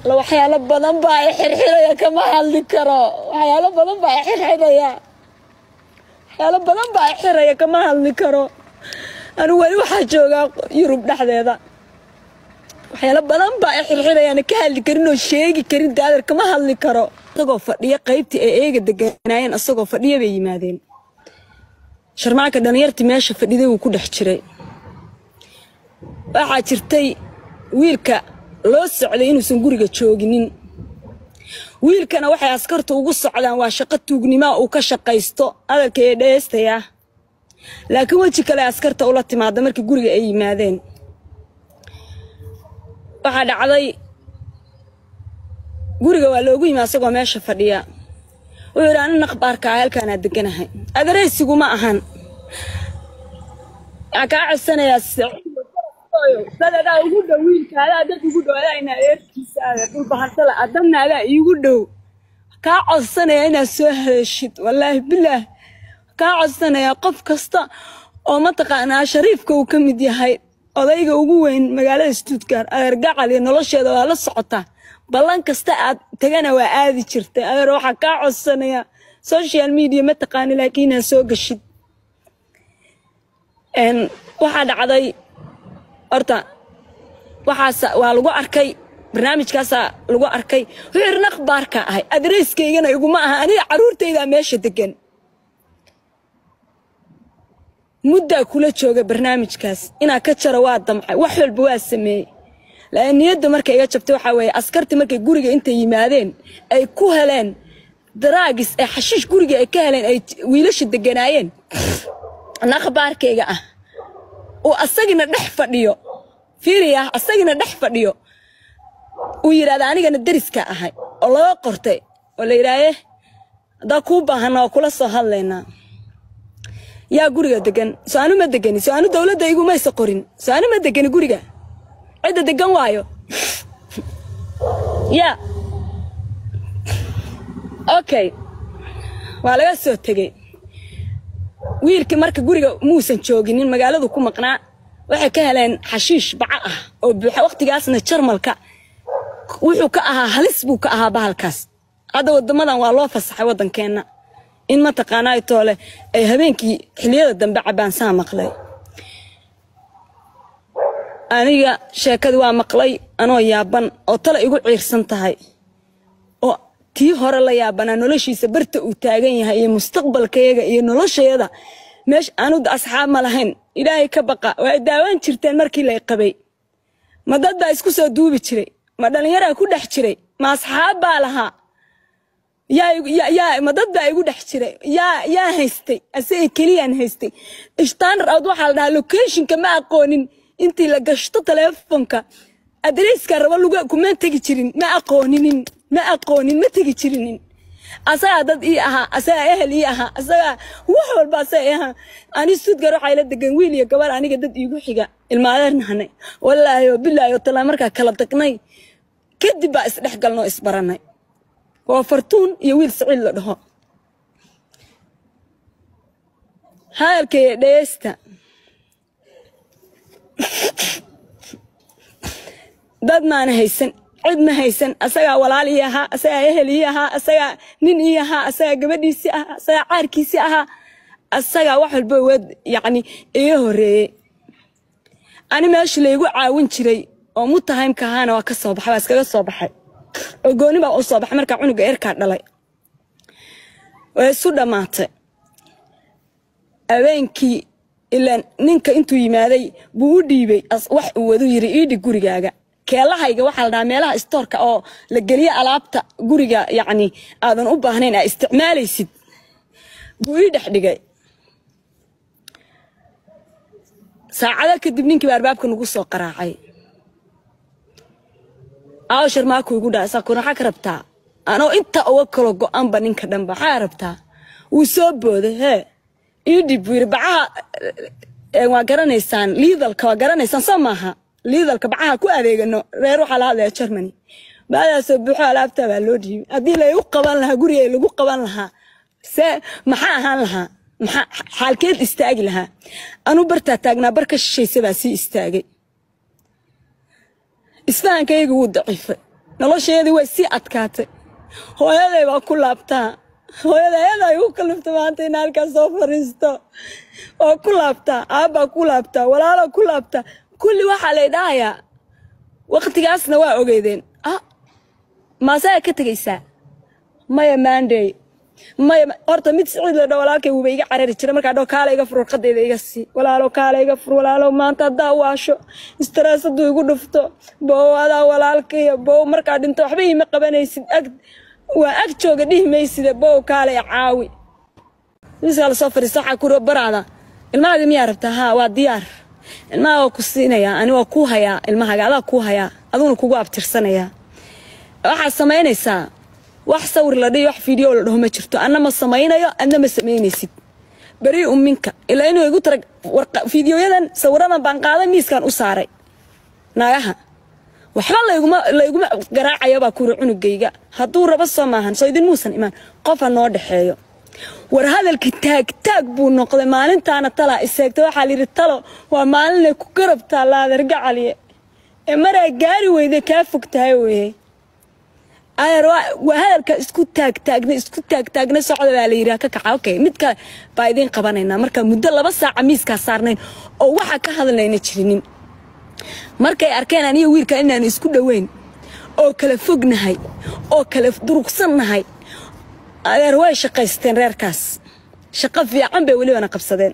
لو حياله بدن باي حرحريا كما هادلي كرو حياله بدن باي حرحريا حياله بدن باي حرحريا كما هادلي كرو أنا ولي waxa jooga Yurub dhaxdeeda waxyaalo badan baa xirxirayaan ka hadli karin oo sheegi karin daadar kama hadli karo asagoo fadhiya qaybtii ay eega deganayeen asagoo fadhiya bay yimaadeen sharmaaka dhalinyartii meesha fadhiday uu ku dhex jiray waxa jirtay wiilka loo socday inuusan guriga jooginin wiilkana waxay askartu ugu socdaan waa shaqo tuugnimo uu ka shaqaysto adalka ee dheestaya laakiin waji kale askarta ula timaada markii guriga ay yimaadeen waxa dhacday guriga waa loogu yimaado asagoo meesha fadhiya wuxuu yiri anna qabarka halkaan aad deganahay adareysigu ma ahan aka casanaya dadada ugu dhow wiilkaada dad ugu dhawaadayna eerkiisa dul bahantala adamnaaga iigu dhow ka codsanaya inaad soo heshid wallahi billah ka codsanaya qof kasta oo ma taqaanaa shariifka uu ka mid yahay odayga ugu weyn magaalada Stuttgart adeergacal iyo nolosheeda waa la socota ballan kasta aad tagana waa aadi jirtay adeer waxa ka codsanaya social media ma taqaan laakiin soo gashid waxa dhacday horta waxa waa lagu arkay barnaamijkaas lagu arkay xirna akhbaarka ahay adreeskaygana iguma aha aniga caruurtayda meesha degan muddo kula jooga barnaamijkaas ina ka jaro waa damcay wax walba waa sameeyay la niyada markay iga jabtay waxa weeye askarti markay guriga inta yimaadeen ay ku heleen daraagis ay xashish guriga ay ka heleen ay wiilasha deganaayeen akhbaarkayga ah oo asagina dhex fadhiyo fiiriya asagina dhex fadhiyo uu yiraahdo anigana dariska ahay oo loo qortay oo la yiraahay da ku baahan oo kula soo hadlayna yaa guriga degan saanu ma degani saanu dawladda igu ma is qorin saanu ma degani guriga cid degan waayo ya okay waa laga soo tagay wiilkii marka guriga muusan jooginin magaaladu ku maqnaa waxay ka heleen xashiish baca ah oo buuxa waqtigaasna Jarmalka wuxuu ka ahaa halis buu ka ahaa bahalkaas hada wadamadan waa loo fasaxay wadankeena in ma taqaanay toole ay habeenkii xiliyada dambe cabaan saa maqlay aniga sheekadu waa maqlay anoo yaaban oo tala igu ciirsan tahay oo tii hore la yaabana noloshiisa barta uu taagan yahay iyo mustaqbalkayga iyo nolosheeda meesh aanu asxaab ma lahayn ilaahay ka baqa way daawan jirteen markii la qabay ma dad baa isku soo duubi jiray ma dhalinyaro ku dhex jiray ma asxaab baa lahaa يا مدد أيقول دحشرة يا هستي أسأل كليان هستي إشتان رأود واحد على لوكيشن كما أقولين أنت لقشت تلفونك أدريس كربان لقى كمان تيجي تشرين ما أقولين ما تيجي تشرين أسأل إياها أسأل إياها أسأل وحول بس إياها أنا سود جرو حيلة دجنويلي كبار أنا قدرت يقول حاجة المعلن هني والله بالله يطلع مركا كلامتكني كده بقى إسرح قالنا إسبرنا وفرتون يويل سعيد لها هاي الكي ديستا داد ما أنا هيسن عد ما هيسن أساقا ولال إياها أساقا إهل إياها أساقا نين إياها أساقا قبدي سياها أساقا عاركي سياها أساقا واحد بواد يعني إيه ري أنا ماشي ليقو عاون شري ومتهم كهانا وكالصباح بس كذا الصباح وقولي بقى الصباح مركع عنق إيركا دلي ويسود ماتي أبينكي إلا نينك إنتو يمادي بودي بي wax wadu yiri iidi gurigaaga keelaha waxa la meelaha stoorka oo la galiyo alaabta guriga yaani aadan u baahnayn ay isticmaalaysid buu ii dhaxdhigay saacada kadib ninkii baarbaabka nagu soo qaraacay عاشر ماكو يقول أساكون حكربتا أنا أنت أوكله قام بنينك دم بحاربتا وسبب ده يدي بيربعها وقرن إنسان ليذل كوقرن إنسان سماها ليذل كبعها كواريج إنه يروح على هذا يشرمني بعد سبحوا على أبتها اللودي أدي لا يقبل لها قرية اللي يقبل لها محاها لها حال كيد استاجلها أنا برتا تاجنا بركش شيء سباسي استاجي إسفان كيجو ضعيف nolosheedii way sii adkaatay hooyaday baa ku laabtaa hooyaday u kalifta maanta in halkaas soo fariisto oo ku laabtaa aabba ku laabtaa walaalo ku laabtaa kulli waxa la idhaaya waqtigaasna waa ogeydeen maasaa ka tagaysaa maya maanday maya horta mid sicid la dhaw walaalkay wuu iga carari jiray markaa dhaw kaala iga fur warqadeeda iga sii walaalo kaala iga fur walaalo maanta hadaa waasho stress haduu igu dhufto boowadaa walaalkay boow markaa dhinto waxba iima qabanaysid waa ag jooga dhihimaysida boow kaala caawi isla soo fariisto waxa ku baraada ilmaha miyaa rabtaa haa waa diyaar ilmaha ku siinaya ani waa ku hayaa ilmaha adaa ku hayaa aduna kugu abtirsanaya waxa sameynaysaa wax sawir la dhiyo wax video la dhaho ma jirto anna ma sameynayo anna ma sameynaysid bari umminka ilaa inuu igu tarag videoyadan sawiradan baan qaaday miiskan u saaray naagaha waxba layguma garaacaya baa ku cunugayga haduu rabo Soomahan soo idin muusan iman qof noo dhaxeeyo war hadalki taag buu noqday maalintaana tala isagto waxa la yiri talo waa maalin ku garabtaa la darga caliye ee maray gaari weyday ka fogtahay weey وهذا isku taagna socda baa la yiraahdaa ka kaca okay midka baa idin qabanayna marka muddo 2 saac miiska saarnayn oo waxa ka hadlayna jirinin markay arkeen aniga wiilka inaan isku dhaweyn oo kala fognahay oo kala durugsannahay adeer way shaqaysteen reerkaas shaqo fiican bay wali wana qabsadeen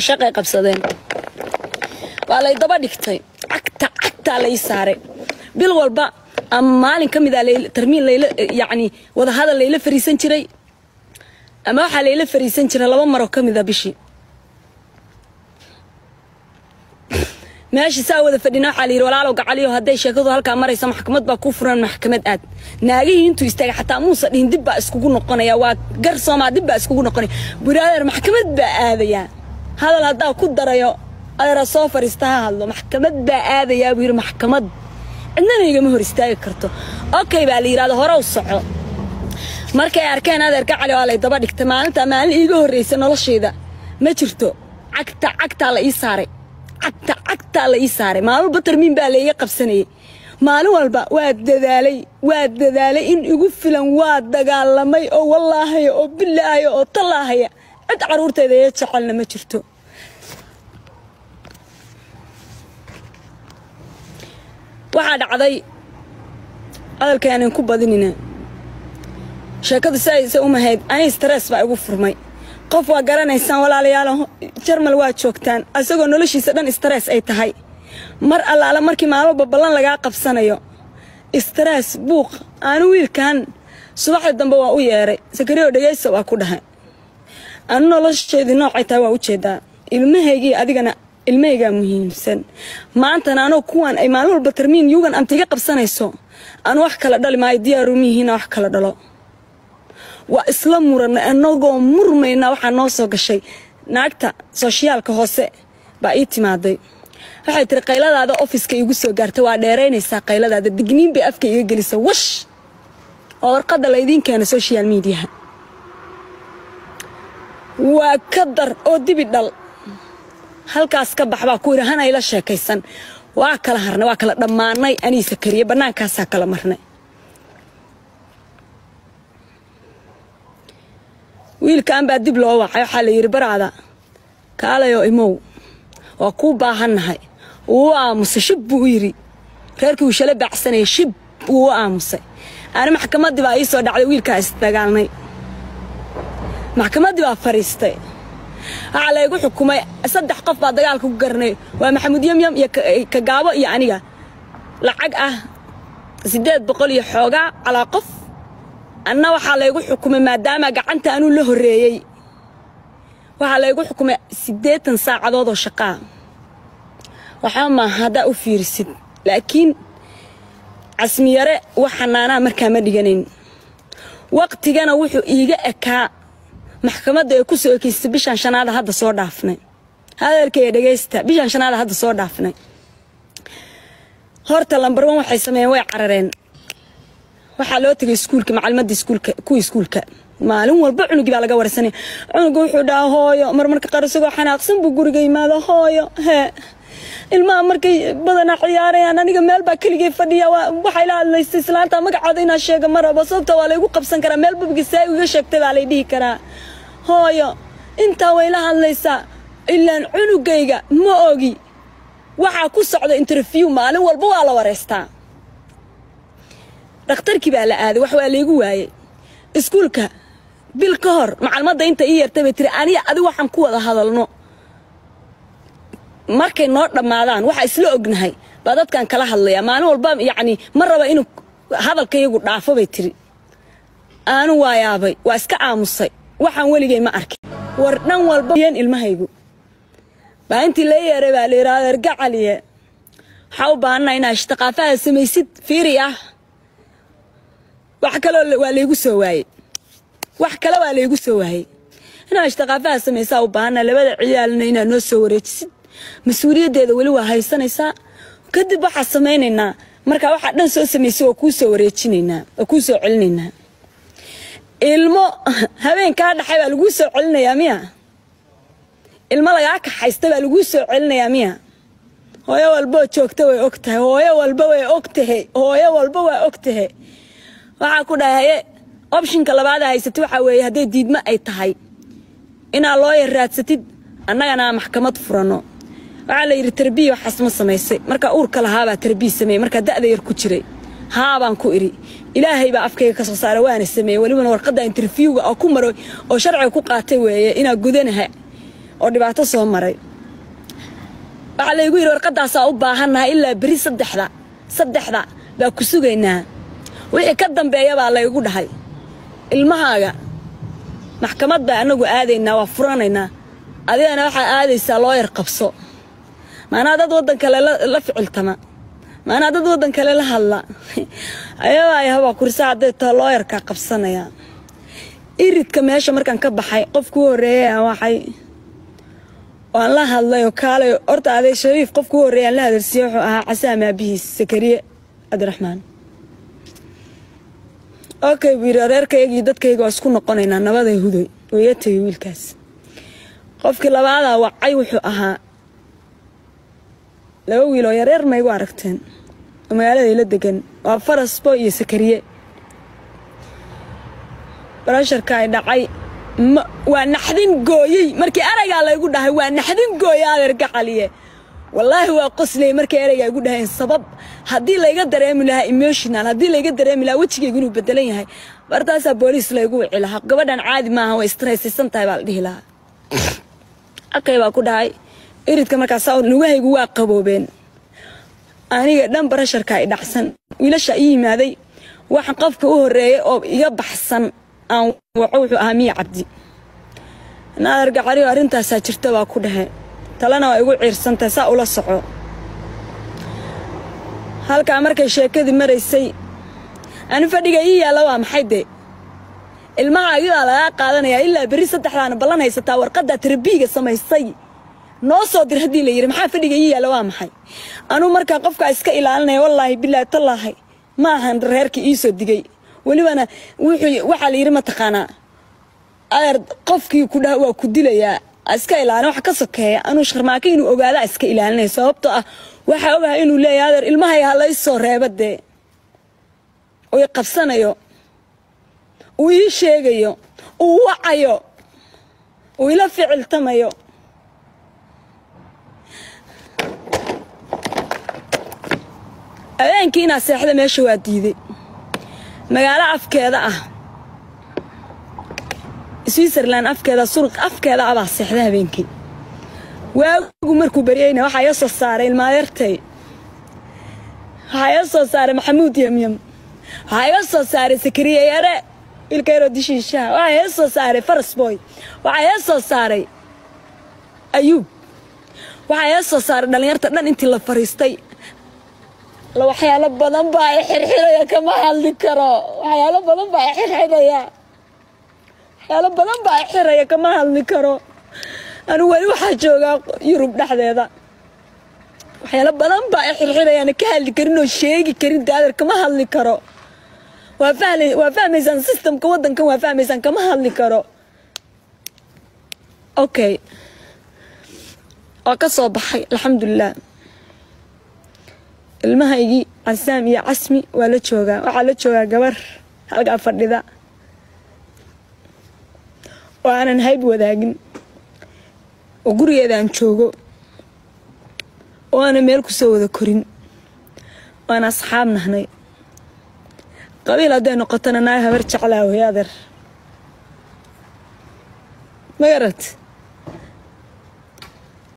shaqay qabsadeen waa lay daba dhigtay cagta lay saaray bil walba ama maalin kamid ah tarmiin layla yaani wada hadal layla fariisan jiray ama waxa layla fariisan jiray 2 mar oo kamid ah bishii meeshii saa wada fadhina waxa la yiri walaalo gacaliyo haday sheekadu halka maraysa maxkamad baa ku furan maxkamad aad naagii intuu istaagay xataa muusa dhihin dib baa iskugu noqonaya waa gar Soomaali dib baa iskugu noqonaya buraader maxkamad baa aadaya هذا هذا كود رأيه أنا رصافر استهاد له محكمة بعادة يا بير محكمة عندنا يجي مهر استايك كرتو أوكي بعلي هذا هو الصعب مركي أركان هذا ركع على والي طبعا اجتماع تمام يجي الرئيس إنه الشيء ده ما شرته عكت على يساري عكت على يساري ما هو بترمين بعلي يقف سنة ما له البا واد ذالي إن يقفل واد دجال لما أو والله أو بالله أو طلع هي عد عرورته إذا يتشعلنا ما شرته waxaa dhacday hadalkan ku badinina sheekada sayse uma hayd ay stress baa ugu furmay qof waa garanaysan walaalayaal jarmal waa joogtaan asagoo noloshiisa dhan stress ay tahay mar allaala markii maalmo ballan laga qabsanayo stress buuq aan wiilkan subaxda dambe waa u yeeray sakariyo dhageyso waa ku dhahay aan nolosheedii noocay tahay waa u jeedaa ilmaheygii adigana ilmeyga muhiimsan maanta aanu kuwan ay maalmo walba tarmiin yugan antiga qabsanayso aan wax kala dhali ma diyaaru mihiina wax kala dhalo waa isla muran anagoo murmayna waxa noo soo gashay naagta socialka hoose baa ii timaaday waxay tiri qayladaada office-ka igu soo gaartay waa dheereynaysa qayladaada digniin bay afka iga gelisay wash oo warqada la idin keenay social media waa ka dar oo dibi dhal halkaas ka baxba ku yiraahana ila sheekaysan waa kala harnay waa kala dhamaanay ani sakariye banaankaas kala marnay wiilkan baa dib loo wacay waxa la yiri baraada kaalayo imow waa ku baahanahay oo aamusay shib buu yiri reerkii uu shalay bacsanay shib uu aamusay ana maxkamadii baa ii soo dhacday wiilkaas dagaalnay maxkamadii baa fariistay على يقول حكومة صدق قف بعد دجال كوجرني ومحمود يم كجابة يعني لعجة زدت بقول يحوجة على قف أنا وحلا يقول حكومة ما دام جعنت أنا له الرأي وحلا يقول حكومة زدت ساعة ضد الشقاء وحما هذا أفيرسد لكن عسميرة وحنانا مركمة دجنين وقت جانا وحو يجا أكا maxkamadda ay ku soo ekeysay bishan shanaada hadda soo dhaafnay hadalkay dhageysta bishan shanaada hadda soo dhaafnay horta lambar 1 waxay sameeyeen way carareen waxa loo tagay iskuulka macalmadii iskuulka maalin walba cunugii baa laga warsanay cunugu wuxuu dhahaa hooyo marmarka qaar isagoo xanaaqsan buu guriga yimaado hooyo ilmaha markay badana ciyaarayaan aniga meel baa keligay fadhiya waxay la hadlaysay islaanta magacaada inaa sheega ma rabo sababta waa laygu qabsan karaa meel babgisaa iga sheegtay baa lay dhihi karaa hooyo intaa way la hadlaysaa ilaan cunugayga ma ogi waxaa ku socda interview maalin walba waa la wareystaa dhakhtarkii baa la aaday wax waa laygu waayay iskuulka bil ka hor macalmadda inta ii yartay bay tiri aniga adiga waxaan ku wada hadalno markay noo dhamaadaan waxa isla ognahay baa dadkan kala hadlaya maalin walba yacni ma raba inuu hadalkaygu dhaafo bay tiri aanu waa yaabay waa iska aamusay waxaan weligay ma arkin war dhan walba yeen ilmahaygu baa intii la yeeray baa la yiraahdaa ergacaliye waxa u baahanaa inaa ishtaqaafaha samaysid fiiri ah wax kale waa laygu soo waayay wax kale waa laygu soo waayay inaa ishtaqaafaha samaysaa u baahanaa labada ciyaalna inaa noo soo wareejisid mas'uuliyaddeeda wali waa haysanaysaa kadib waxa samaynaynaa marka waxa dhan soo samaysay oo ku soo wareejinaynaa oo ku soo celinaynaa ilmo habeenka dhaxay baa lagu soo celinayaa miya ilmo laga ka haysta baa lagu soo celinayaa miya hooyo walba joogta way ogtahay hooyo walba way ogtahay hooyo walba way ogtahay waxa ku dhahay optionka labaad haysatay waxa weeye haday diidma ay tahay ina loo yaraadsatid annagana maxkamad furano waxa la yiri tarbiya waxas ma samaysay marka uurka lahaaba tarbiya sameey marka da'da yar ku jiray haabaan ku iri ilaahay baa afkayga ka soo saaray waana sameey waliba warqada interviewga oo ku maray oo sharci ku qaatay weeye ina gudanahay oo dhibaato soo maray waxa la igu yiri warqadaas u baahanahay ilaa bari saddexda baa ku sugaynaa wixii ka dambeeya baa la igu dhahay ilmahaaga maxkamad baa anagu aadaynaa waa furanaynaa adigana waxa aadaysaa loo yar qabso maana dad wadan kale la ficiltama maana dad wadan kale la hadla ayaay haba kursi haday ta loo yar ka qabsanaya iridka meesha markaan ka baxay qofku horeeyay waxay waan la hadlay oo kale horta aday shariif qofku horeeyay la hadalsiyo wuxuu ahaa Casaam Abihiis Sakariye Abdiraxmaan okay reerkayga dadkayga waa isku noqonaynaa nabaday huday way tagay wiilkaas qofkii labaad wacay wuxuu ahaa laba wiil oo yareer ma igu aragteen magaalada la degan waa Farasbo iyo Sakariye barasharka ay dhacay waa naxdin gooyay markii erayga la igu dhahay waa naxdin gooyay adeergacaliye wallahi waa qoslay markii erayga igu dhahay sabab hadii la iga dareemi lahaa emotional hadii la iga dareemi lahaa wajigaygu inuu bedelan yahay bartaasa booliis la igu wicii lahaa gabadhan caadi maaha way stressaysan tahay baa la dhihi lahaa akay baa ku dhahay iridka markaas lugahaygu waa qaboobeen aniga dhan barasharka ay dhacsan wiilasha ii yimaaday waxaan qofka u horeeyay oo iga baxsan aan wuxuu ahaa Miya Cabdi naargacaliyo arintaas jirta waa ku dhahay talana waa igu ciirsantay saa ula soco halka markay sheekadii maraysay aan fadhiga ii yaala waa maxay de ilmaha ayuu laga qaadanaya ilaa bari saddexdaan ballan haysataa warqada tarbiiga samaysay noo soo dir hadii la yiri maxaa fadhiga ii yaala waa maxay anu marka qofka iska ilaalinay wallahi billahi tallahi ma ahan reerkii ii soo digay walibana waxa la yiri ma taqaana ayar qofkii ku dhaw waa ku dilayaa iska ilaalin wax ka sokeeya anu sharmaaka inuu ogaada iska ilaalinay sababtoo ah waxa ogahay inuu leeyahay ilmahay halay soo reebade oo qabsanayo oo ii sheegayo oo wacayo oo ila ficiltamayo ayaankina seexda meesha waa diiday magaalo afkeeda ah Switzerland afkeeda suuq afkeeda aba seexda habeenkii waagu markuu bariyayna waxa soo saaray ilmaayartay waxa soo saaray Maxamuud Yamyam waxa soo saaray Sakariye yare ilkayro dishiisha waxa soo saaray Farasboy waxa soo saaray Ayub waxa soo saaray dhalinyarta dhan intii la fariistay la waxyaalo badan baa xirxiraya kama hadli karo waxyaalo badan baa xirxiraya waxyaalo badan baa xiraya kama hadli karo anu wali waxa jooga Yurub dhaxdeeda waxyaalo badan baa xirxiraya ka hadli karin oo sheegi karin daadar kama hadli karo وفاهميسان سيستم كودن كان وفاهميسان كما هادلي كارو اوكي وكسو بحي الحمد لله المهيجي عسام يا عسمي ولا جوجا وعلى جوجا gabar halka fadhida waanan hayb wadaagin oo gurigeedaan joogo وانا meel ku soo wada korin وانا asxaab nahnay qabiil haday noqotana naay habar jeclaa weeyadar ma garat